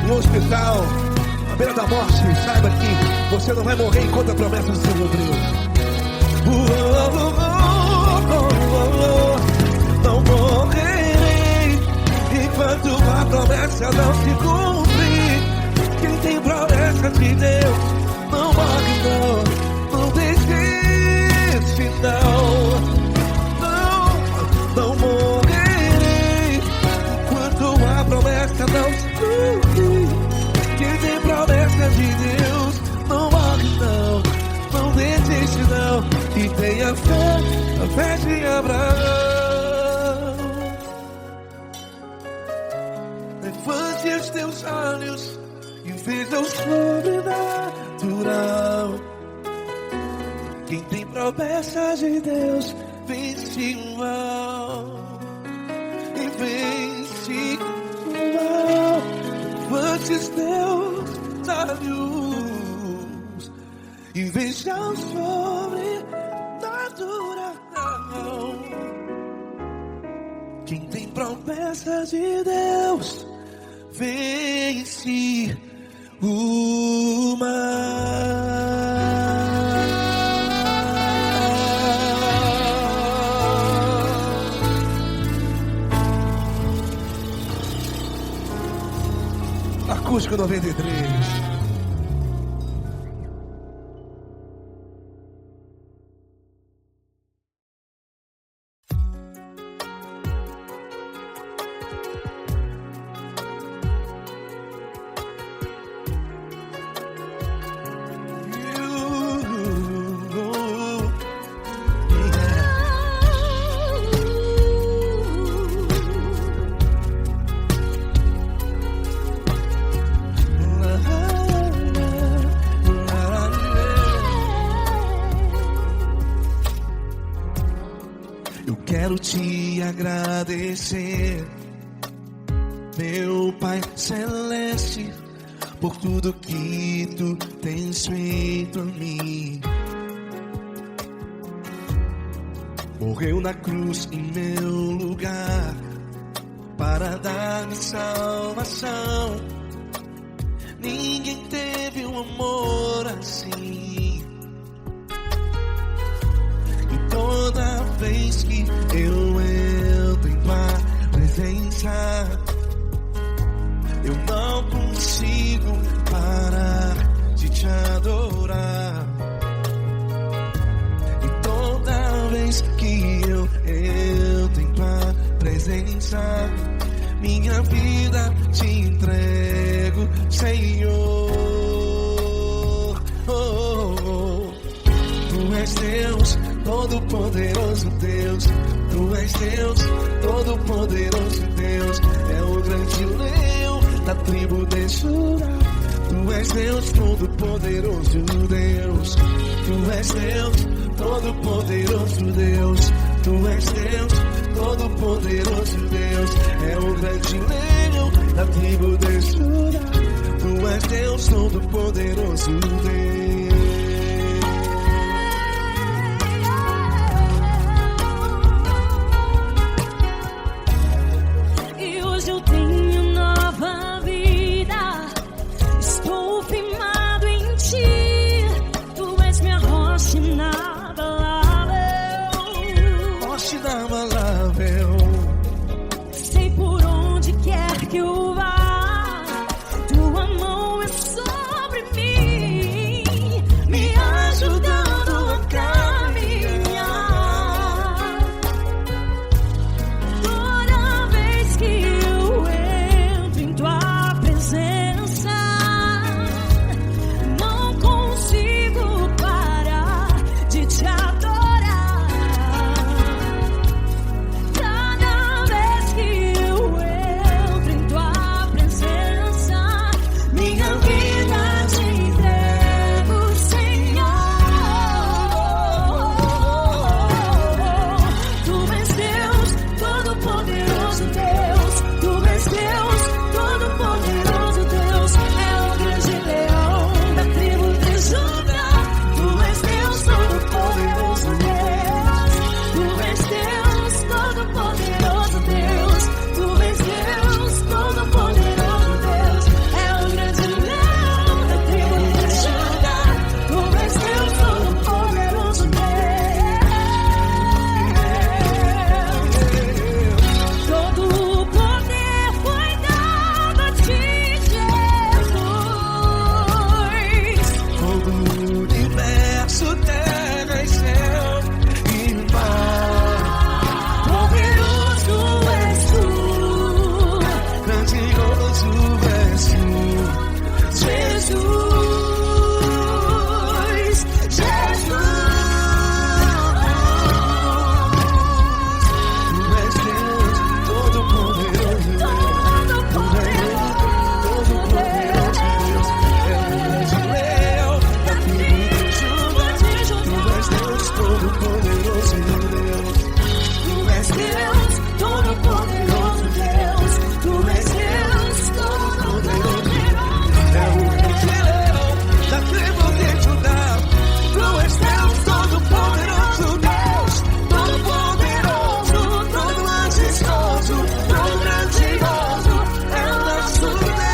em um hospital, à beira da morte, saiba que você não vai morrer enquanto a promessa não se cumpriu. Não morrerei enquanto a promessa não se cumprir. Quem tem promessa de Deus não morre não, não desiste não. Não morrerei enquanto a promessa não se cumprir. Quem tem promessa de Deus não morre não, não desiste não. E tenha fé, a fé de Abraão. Levante os teus olhos e veja o sobrenatural. Quem tem promessa de Deus vence o mal, e vence o mal. Levante os teus olhos e veja o sobrenatural. Quem tem promessa de Deus vence o mal. Acústico 93. Quero te agradecer, meu Pai Celeste, por tudo que tu tens feito a mim. Morreu na cruz em meu lugar para dar-me salvação. Ninguém teve um amor assim. E toda vez que eu entro em tua presença, presença. Minha vida te entrego, Senhor. Tu és Deus, todo-poderoso Deus. Tu és Deus, todo-poderoso Deus. É o grande leão da tribo de Judá. Tu és Deus, todo-poderoso Deus. Tu és Deus, todo-poderoso Deus. Tu és Deus, todo-poderoso Deus. É o grande leão da tribo de Judá. Tu és Deus, todo-poderoso Deus. E hoje eu tenho nova vida. Estou firmado em ti. Tu és minha rocha inabalável. Rocha inabalável. Sei por onde quer que eu vá, tua mão é sobre mim, me ajudando a caminhar. Toda vez que eu entro em tua presença, não consigo parar de te adorar. Cada vez que eu entro em tua presença, minha vida te entrego, Senhor. Tu és Deus, todo-poderoso Deus. Tu és Deus, todo-poderoso Deus. É o grande leão da tribo de Judá. Tu és Deus, todo-poderoso Deus. Tu és Deus, todo-poderoso Deus. Tu és Deus, todo-poderoso Deus. É o grande leão da tribo de Judá. Tu és Deus, todo-poderoso Deus. Todo o poder foi dado a ti, Jesus. Todo o universo, terra e céu e mar. Poderoso és tu, Grandioso és tu, Jesus, Jesus. Tu és Deus, todo-poderoso Deus. Todo-poderoso Deus. É o grande leão da tribo de Judá. Tu és Deus, todo-poderoso Deus. Tu és Deus, todo-poderoso Deus. Tu és Deus, todo-poderoso É o grande leão da tribo de Judá. Tu és Deus, todo-poderoso Deus. Todo-poderoso, todo majestoso, todo grandioso. É o nosso Deus.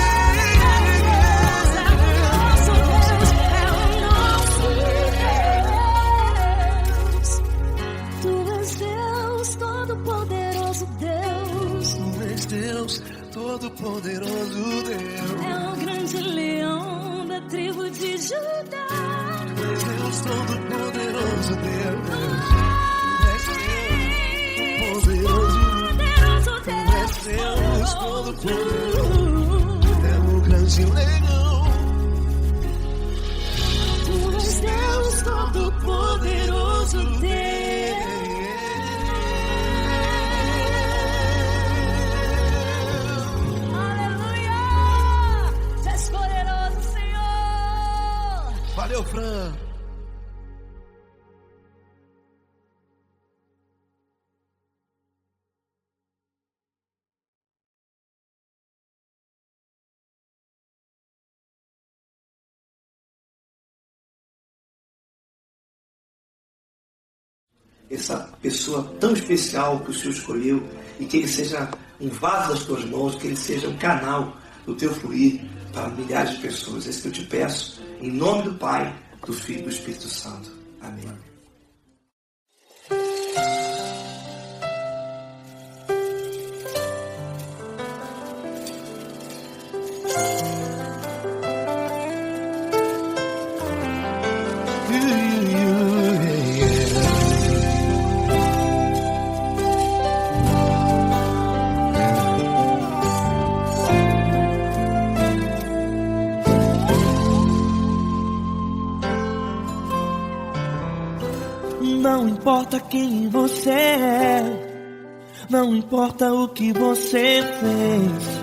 Tu és Deus, todo-poderoso Deus. Tu és Deus, todo-poderoso Deus. É o grande leão da tribo de Judá. Tu és Deus, todo-poderoso Deus. Tu és Deus, poderoso. Poderoso Tu és Deus, todo-poderoso. Deus. É o grande leão. Tu és Deus, todo-poderoso Deus. Aleluia! Tu és poderoso, Senhor. Valeu, Fran. Essa pessoa tão especial que o Senhor escolheu, e que ele seja um vaso das tuas mãos, que ele seja um canal do teu fluir para milhares de pessoas. É isso que eu te peço, em nome do Pai, do Filho e do Espírito Santo. Amém. importa quem você é, não importa o que você fez,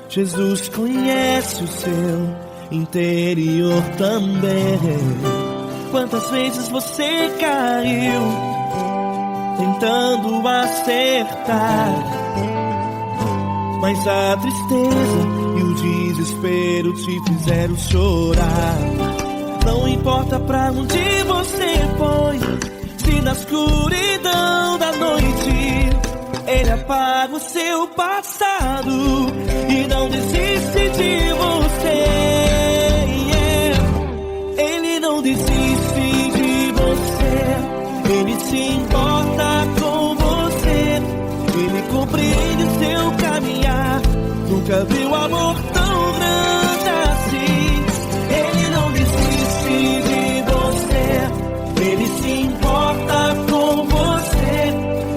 Jesus conhece o seu interior também. Quantas vezes você caiu tentando acertar, mas a tristeza e o desespero te fizeram chorar. Não importa pra onde você foi, se na escuridão da noite Ele apaga o seu passado e não desiste de você. Ele não desiste de você, Ele se importa com você, Ele compreende o seu caminhar. Nunca viu amor tão grande assim. Ele não desiste de você, Ele se importa com você,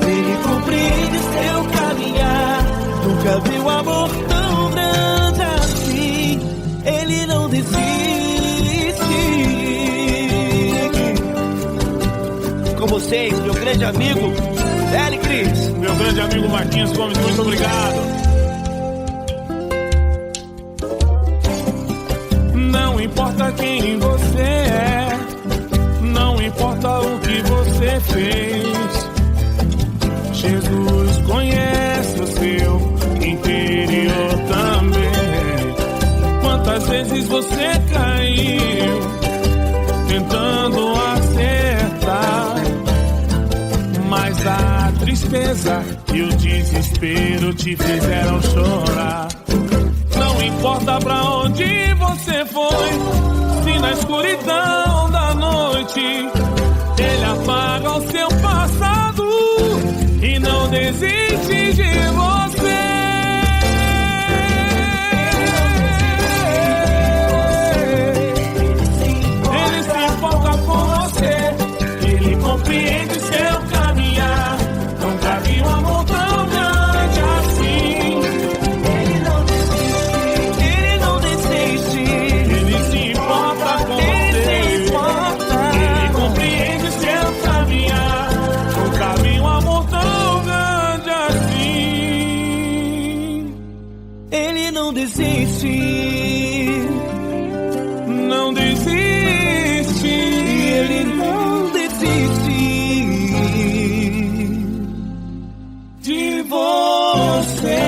Ele compreende seu caminhar. Nunca viu amor tão grande assim. Ele não desiste. Com vocês, meu grande amigo L. Cris. Meu grande amigo Marquinhos Gomes, muito obrigado. Não importa quem você é, não importa o que você fez, Jesus conhece o seu interior também. Quantas vezes você caiu tentando acertar, mas a tristeza e o desespero te fizeram chorar. Não importa pra onde você foi, se na escuridão da noite Ele apaga o seu passado e não desiste de você. Ele se importa com você, Ele compreende seu caminhar. Nunca vi um amor tão grande assim. Ele não desiste, Ele se importa com você, Ele compreende seu caminhar. Nunca vi um amor tão grande assim. Ele não desiste, não desiste, Ele não desiste de você.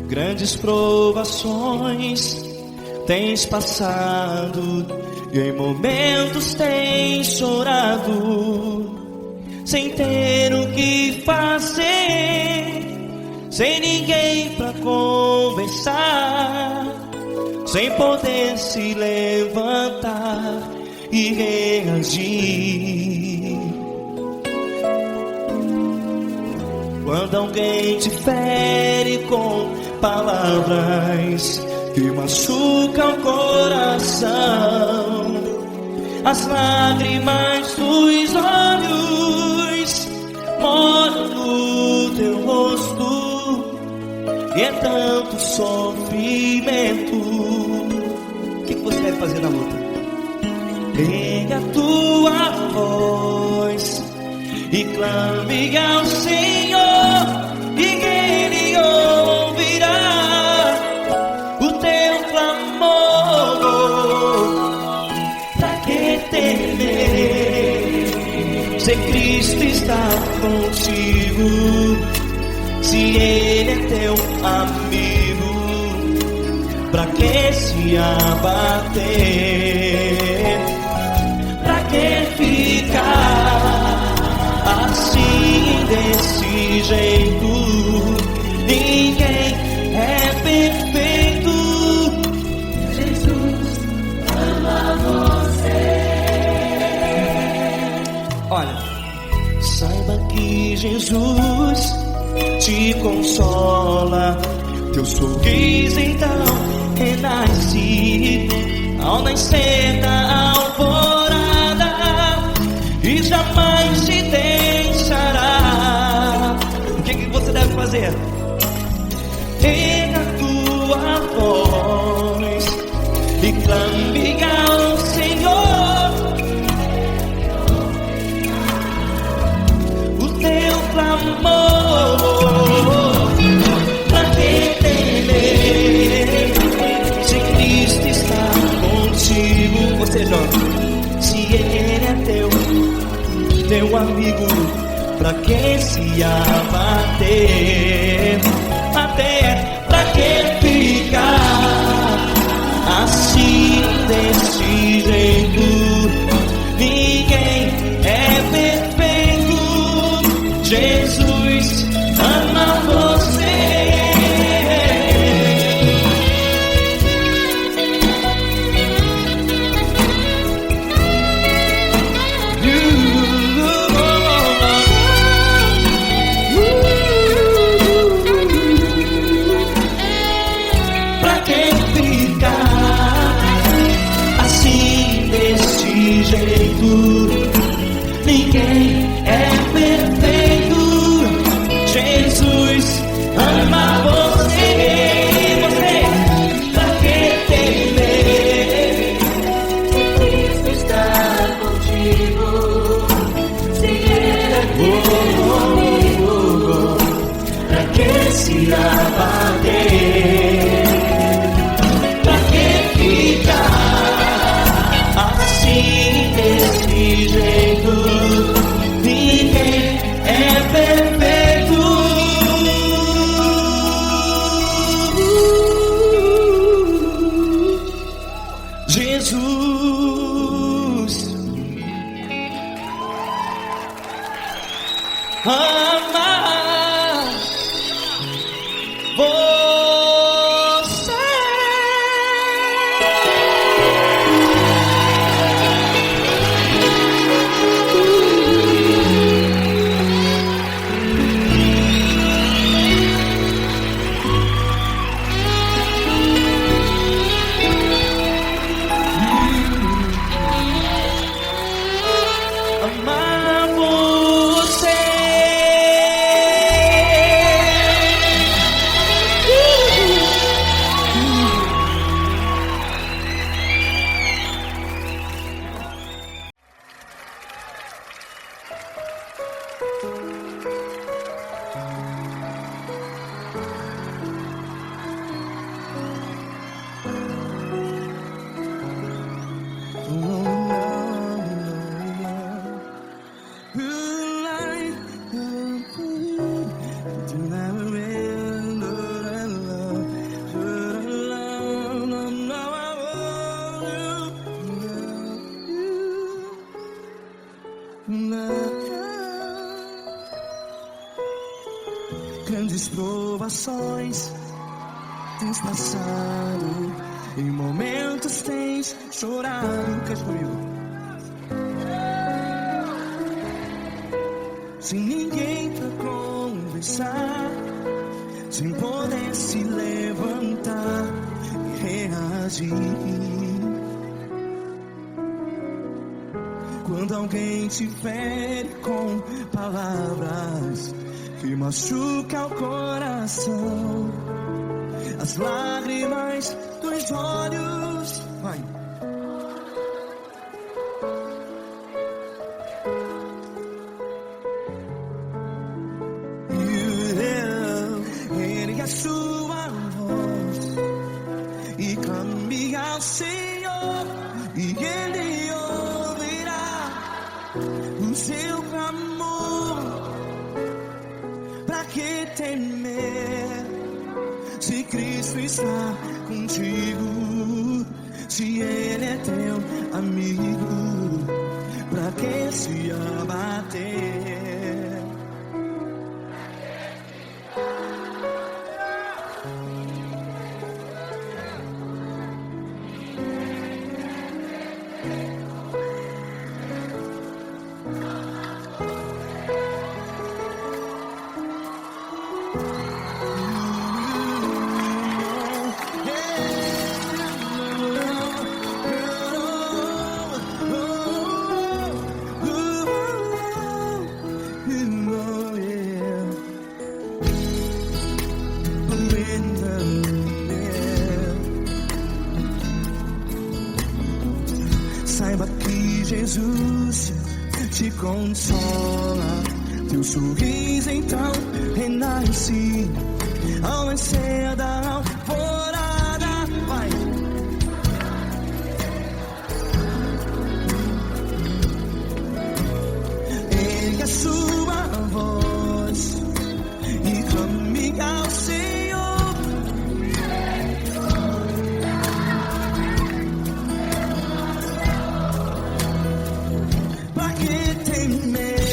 Grandes provações tens passado e em momentos tens chorado, sem ter o que fazer, sem ninguém pra conversar, sem poder se levantar e reagir. Quando alguém te fere com palavras que machucam o coração, as lágrimas dos olhos molham no teu rosto, e é tanto sofrimento. O que você vai fazer na luta? Pega a tua voz e clame ao Senhor, e Ele ouvirá o teu clamor. Pra que temer? Se Cristo Cristo está contigo, se Ele é teu amigo, pra que se abater? Pra que ficar assim desse jeito? Ninguém é perfeito. Jesus ama você. Olha, saiba que Jesus te consola, teu sorriso então renasce ao nascer da alvorada e jamais te deixará. O que você deve fazer? Erga a tua voz e clame ao Senhor. O teu clamor, pra que temer, se Cristo está contigo? Ou seja, se Ele é teu amigo, pra que se abater? Até pra que ficar assim desse jeito? Ninguém é perfeito. Jesus ama você. Pra que ficar assim desse jeito? Ninguém é perfeito. Jesus ama você. Você, pra que temer? Cristo está contigo, se Ele é teu amigo, Pra que se abater? Pra que ficar assim desse jeito? Ninguém é perfeito. Jesus ama você. Amar você. Grandes provações tens passado, em momentos tens chorado. Cante comigo. Sem ninguém pra conversar, sem poder se levantar e reagir. Quando alguém te fere com palavras que machuca o coração, as lágrimas dos olhos, vai. Ergue a sua voz e clame ao Senhor, e Ele ouvirá o seu clamor. Cristo está contigo, se Ele é teu amigo, pra que se abater? Saiba que Jesus te consola, teu sorriso então renasce ao nascer da alvorada. Vai. Ergue a sua voz e clame ao Senhor. Pra que temer?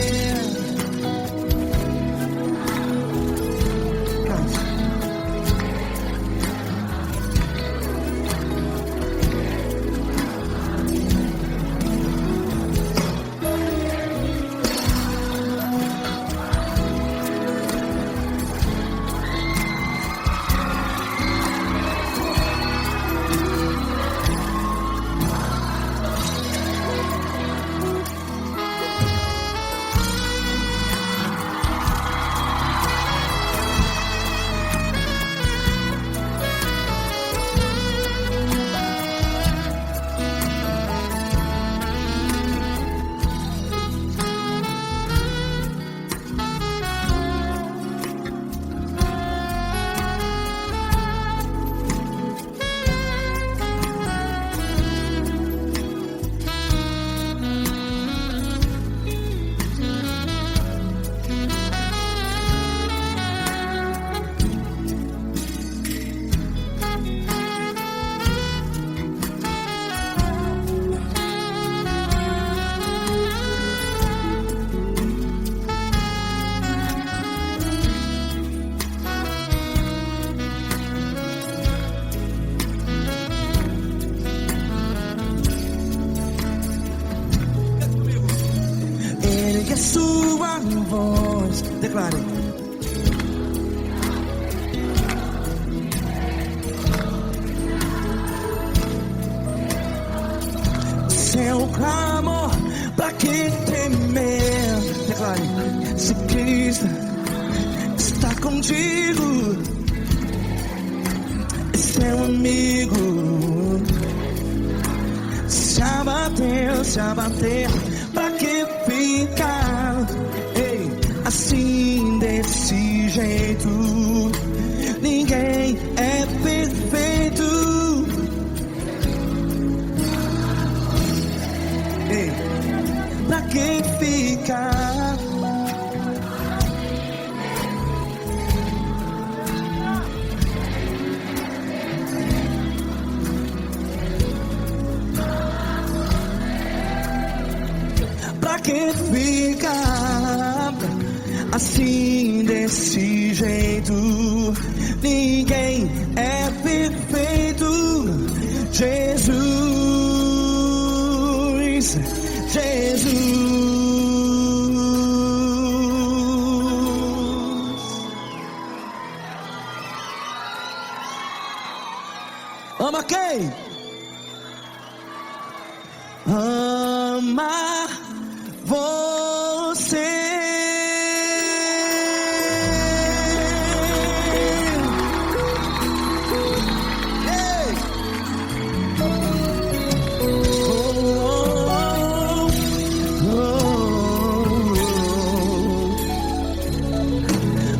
Ergue a sua voz, declare. Seu clamor, pra que temer? Declare. Se Cristo está contigo, é seu amigo. Se abater, pra que ficar? Ei, assim desse jeito, ninguém é perfeito. Ei, pra que ficar? Pra que ficar assim desse jeito? Ninguém é perfeito. Jesus, Jesus. Ama quem? Ama você. Ei.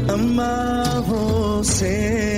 Ama você.